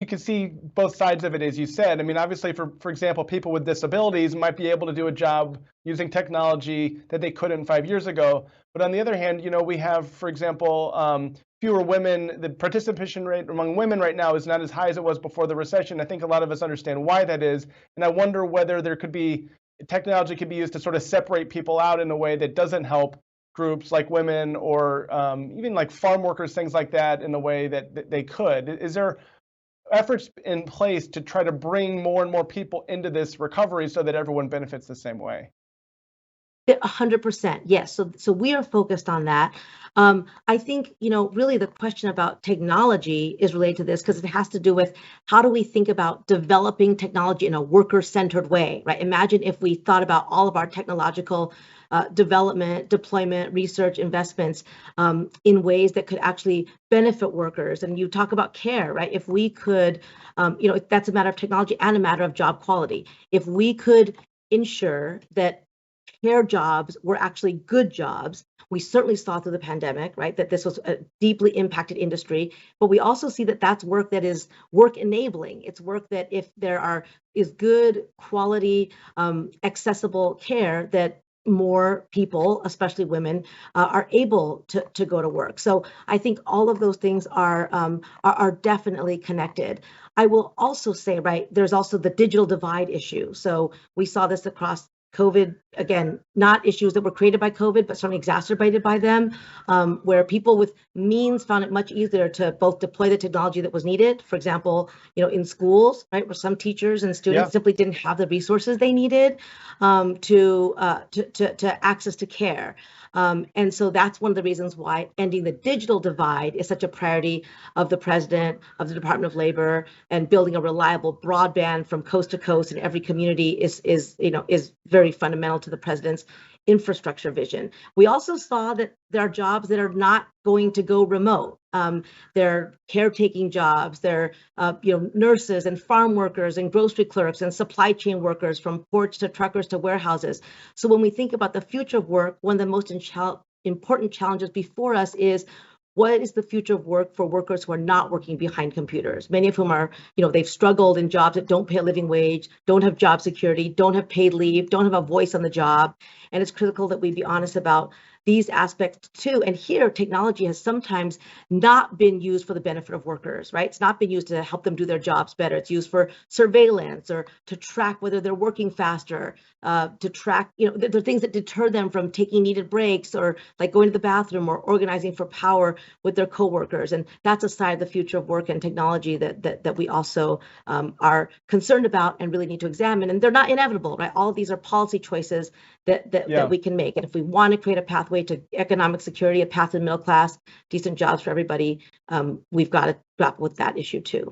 you can see both sides of it, as you said. I mean, obviously, for example, people with disabilities might be able to do a job using technology that they couldn't 5 years ago. But on the other hand, we have, for example, fewer women. The participation rate among women right now is not as high as it was before the recession. I think a lot of us understand why that is. And I wonder whether technology could be used to sort of separate people out in a way that doesn't help groups like women or even like farm workers, things like that, in a way that they could. Is there efforts in place to try to bring more and more people into this recovery so that everyone benefits the same way? 100%. Yes. So we are focused on that. I think, really the question about technology is related to this because it has to do with how do we think about developing technology in a worker-centered way, right? Imagine if we thought about all of our technological development, deployment, research, investments in ways that could actually benefit workers. And you talk about care, right? If we could, that's a matter of technology and a matter of job quality. If we could ensure that care jobs were actually good jobs. We certainly saw through the pandemic, right, that this was a deeply impacted industry, but we also see that that's work that is work enabling. It's work that if is good quality, accessible care, that more people, especially women, are able to go to work. So I think all of those things are definitely connected. I will also say, right, there's also the digital divide issue. So we saw this across COVID, again, not issues that were created by COVID, but certainly exacerbated by them, where people with means found it much easier to both deploy the technology that was needed. For example, in schools, right, where some teachers and students simply didn't have the resources they needed to access to care. And so that's one of the reasons why ending the digital divide is such a priority of the president, of the Department of Labor, and building a reliable broadband from coast to coast in every community is very fundamental to the president's infrastructure vision. We also saw that there are jobs that are not going to go remote. They're caretaking jobs, they're nurses and farm workers and grocery clerks and supply chain workers, from ports to truckers to warehouses. So when we think about the future of work, one of the most important challenges before us is, what is the future of work for workers who are not working behind computers? Many of whom are, they've struggled in jobs that don't pay a living wage, don't have job security, don't have paid leave, don't have a voice on the job. And it's critical that we be honest about these aspects too. And here, technology has sometimes not been used for the benefit of workers, right? It's not been used to help them do their jobs better. It's used for surveillance or to track whether they're working faster, to track, the things that deter them from taking needed breaks, or like going to the bathroom, or organizing for power with their coworkers. And that's a side of the future of work and technology that we also are concerned about and really need to examine. And they're not inevitable, right? All of these are policy choices that we can make. And if we want to create a pathway to economic security, a path to the middle class, decent jobs for everybody, we've got to grapple with that issue too.